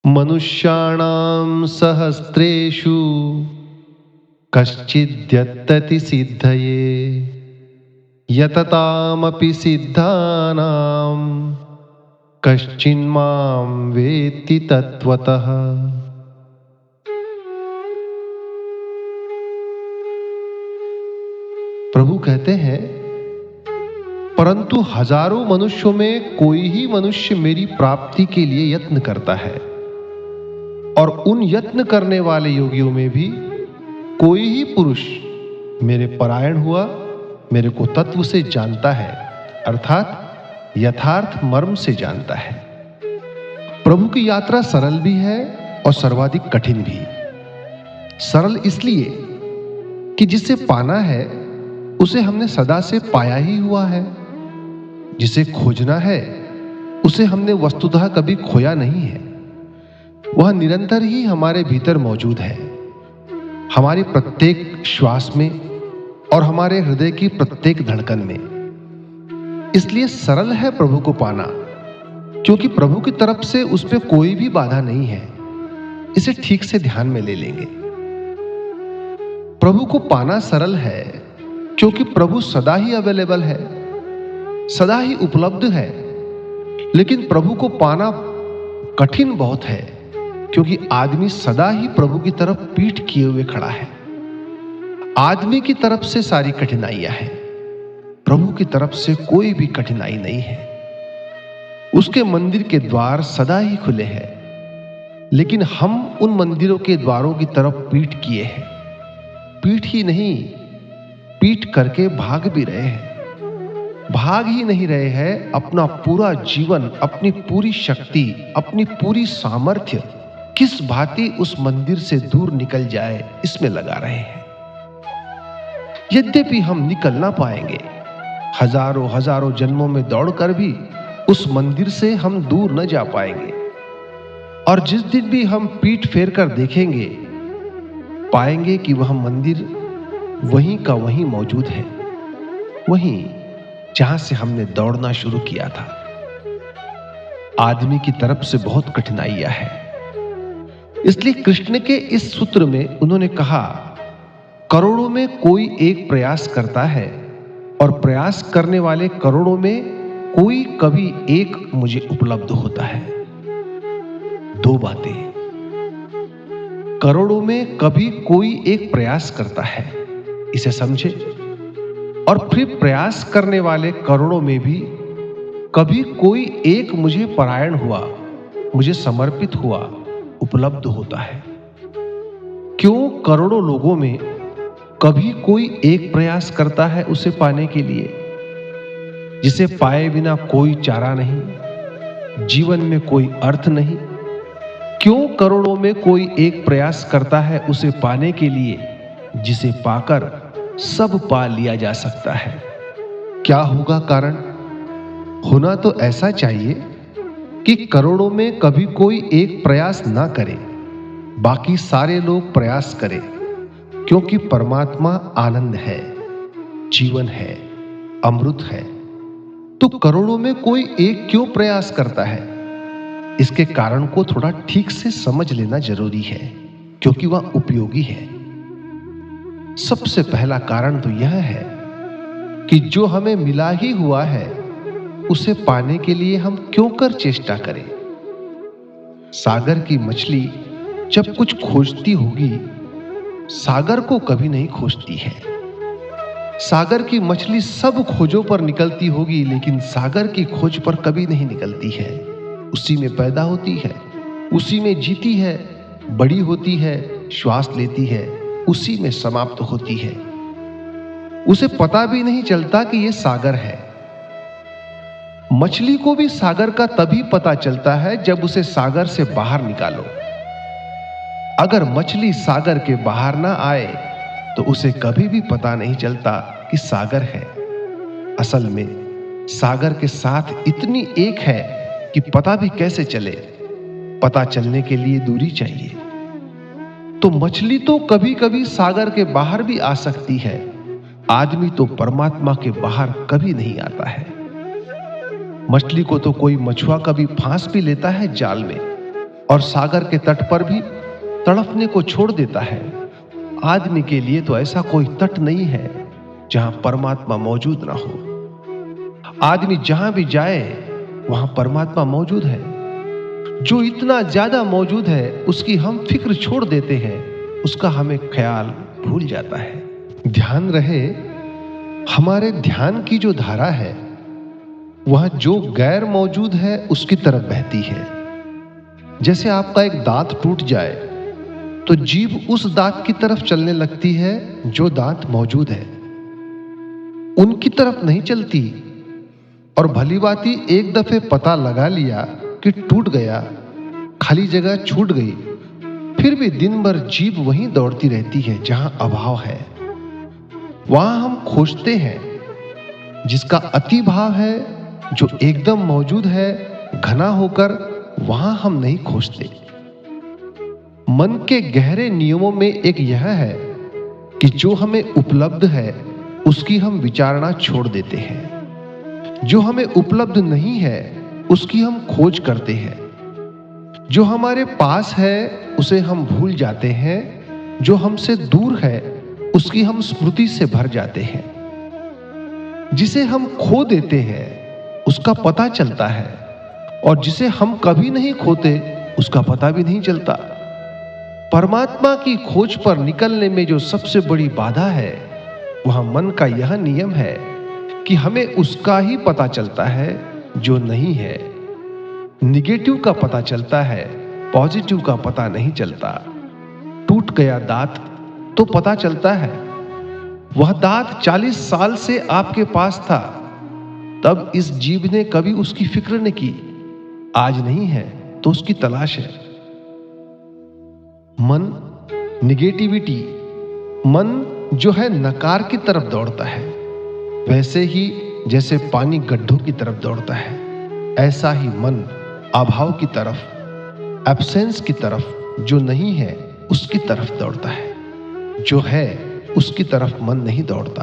मनुष्याणां सहस्रेषु कश्चिद्यत्तति सिद्धये यततामपि सिद्धानां कश्चिन्मां वेत्ति तत्त्वतः। प्रभु कहते हैं, परंतु हजारों मनुष्यों में कोई ही मनुष्य मेरी प्राप्ति के लिए यत्न करता है, और उन यत्न करने वाले योगियों में भी कोई ही पुरुष मेरे परायण हुआ मेरे को तत्व से जानता है, अर्थात यथार्थ मर्म से जानता है। प्रभु की यात्रा सरल भी है और सर्वाधिक कठिन भी। सरल इसलिए कि जिसे पाना है उसे हमने सदा से पाया ही हुआ है, जिसे खोजना है उसे हमने वस्तुतः कभी खोया नहीं है। वह निरंतर ही हमारे भीतर मौजूद है, हमारी प्रत्येक श्वास में और हमारे हृदय की प्रत्येक धड़कन में। इसलिए सरल है प्रभु को पाना, क्योंकि प्रभु की तरफ से उस पर कोई भी बाधा नहीं है। इसे ठीक से ध्यान में ले लेंगे। प्रभु को पाना सरल है क्योंकि प्रभु सदा ही अवेलेबल है, सदा ही उपलब्ध है। लेकिन प्रभु को पाना कठिन बहुत है, क्योंकि आदमी सदा ही प्रभु की तरफ पीठ किए हुए खड़ा है। आदमी की तरफ से सारी कठिनाइयां हैं, प्रभु की तरफ से कोई भी कठिनाई नहीं है। उसके मंदिर के द्वार सदा ही खुले हैं, लेकिन हम उन मंदिरों के द्वारों की तरफ पीठ किए हैं। पीठ ही नहीं, पीठ करके भाग भी रहे हैं। भाग ही नहीं रहे हैं, अपना पूरा जीवन, अपनी पूरी शक्ति, अपनी पूरी सामर्थ्य किस भांति उस मंदिर से दूर निकल जाए इसमें लगा रहे हैं। यद्यपि हम निकल ना पाएंगे, हजारों हजारों जन्मों में दौड़कर भी उस मंदिर से हम दूर न जा पाएंगे। और जिस दिन भी हम पीठ फेर कर देखेंगे, पाएंगे कि वह मंदिर वहीं का वहीं मौजूद है, वहीं जहां से हमने दौड़ना शुरू किया था। आदमी की तरफ से बहुत कठिनाइयां हैं। इसलिए कृष्ण के इस सूत्र में उन्होंने कहा, करोड़ों में कोई एक प्रयास करता है, और प्रयास करने वाले करोड़ों में कोई कभी एक मुझे उपलब्ध होता है। दो बातें, करोड़ों में कभी कोई एक प्रयास करता है, इसे समझे। और फिर प्रयास करने वाले करोड़ों में भी कभी कोई एक मुझे परायण हुआ, मुझे समर्पित हुआ, उपलब्ध होता है। क्यों करोड़ों लोगों में कभी कोई एक प्रयास करता है उसे पाने के लिए, जिसे पाए बिना कोई चारा नहीं, जीवन में कोई अर्थ नहीं। क्यों करोड़ों में कोई एक प्रयास करता है उसे पाने के लिए, जिसे पाकर सब पा लिया जा सकता है। क्या होगा कारण? होना तो ऐसा चाहिए कि करोड़ों में कभी कोई एक प्रयास ना करे, बाकी सारे लोग प्रयास करें, क्योंकि परमात्मा आनंद है, जीवन है, अमृत है। तो करोड़ों में कोई एक क्यों प्रयास करता है? इसके कारण को थोड़ा ठीक से समझ लेना जरूरी है, क्योंकि वह उपयोगी है। सबसे पहला कारण तो यह है कि जो हमें मिला ही हुआ है उसे पाने के लिए हम क्यों कर चेष्टा करें। सागर की मछली जब कुछ खोजती होगी, सागर को कभी नहीं खोजती है। सागर की मछली सब खोजों पर निकलती होगी, लेकिन सागर की खोज पर कभी नहीं निकलती है। उसी में पैदा होती है, उसी में जीती है, बड़ी होती है, श्वास लेती है, उसी में समाप्त होती है। उसे पता भी नहीं चलता कि यह सागर है। मछली को भी सागर का तभी पता चलता है जब उसे सागर से बाहर निकालो। अगर मछली सागर के बाहर ना आए तो उसे कभी भी पता नहीं चलता कि सागर है। असल में सागर के साथ इतनी एक है कि पता भी कैसे चले। पता चलने के लिए दूरी चाहिए। तो मछली तो कभी कभी सागर के बाहर भी आ सकती है, आदमी तो परमात्मा के बाहर कभी नहीं आता है। मछली को तो कोई मछुआ कभी फांस भी लेता है जाल में, और सागर के तट पर भी तड़पने को छोड़ देता है। आदमी के लिए तो ऐसा कोई तट नहीं है जहां परमात्मा मौजूद ना हो। आदमी जहां भी जाए वहां परमात्मा मौजूद है। जो इतना ज्यादा मौजूद है उसकी हम फिक्र छोड़ देते हैं, उसका हमें ख्याल भूल जाता है। ध्यान रहे, हमारे ध्यान की जो धारा है वह जो गैर मौजूद है उसकी तरफ बहती है। जैसे आपका एक दांत टूट जाए तो जीभ उस दांत की तरफ चलने लगती है जो दांत मौजूद है, उनकी तरफ नहीं चलती। और भली बाती एक दफे पता लगा लिया कि टूट गया, खाली जगह छूट गई, फिर भी दिन भर जीभ वहीं दौड़ती रहती है जहां अभाव है। वहां हम खोजते हैं। जिसका अति भाव है, जो एकदम मौजूद है घना होकर, वहां हम नहीं खोजते। मन के गहरे नियमों में एक यह है कि जो हमें उपलब्ध है उसकी हम विचारणा छोड़ देते हैं, जो हमें उपलब्ध नहीं है उसकी हम खोज करते हैं, जो हमारे पास है उसे हम भूल जाते हैं, जो हमसे दूर है उसकी हम स्मृति से भर जाते हैं। जिसे हम खो देते हैं उसका पता चलता है, और जिसे हम कभी नहीं खोते उसका पता भी नहीं चलता। परमात्मा की खोज पर निकलने में जो सबसे बड़ी बाधा है वह मन का यह नियम है कि हमें उसका ही पता चलता है जो नहीं है। निगेटिव का पता चलता है, पॉजिटिव का पता नहीं चलता। टूट गया दांत तो पता चलता है, वह दांत 40 साल से आपके पास था, तब इस जीभ ने कभी उसकी फिक्र नहीं की। आज नहीं है तो उसकी तलाश है। मन निगेटिविटी, मन जो है नकार की तरफ दौड़ता है। वैसे ही जैसे पानी गड्ढों की तरफ दौड़ता है, ऐसा ही मन अभाव की तरफ, एब्सेंस की तरफ, जो नहीं है उसकी तरफ दौड़ता है। जो है उसकी तरफ मन नहीं दौड़ता।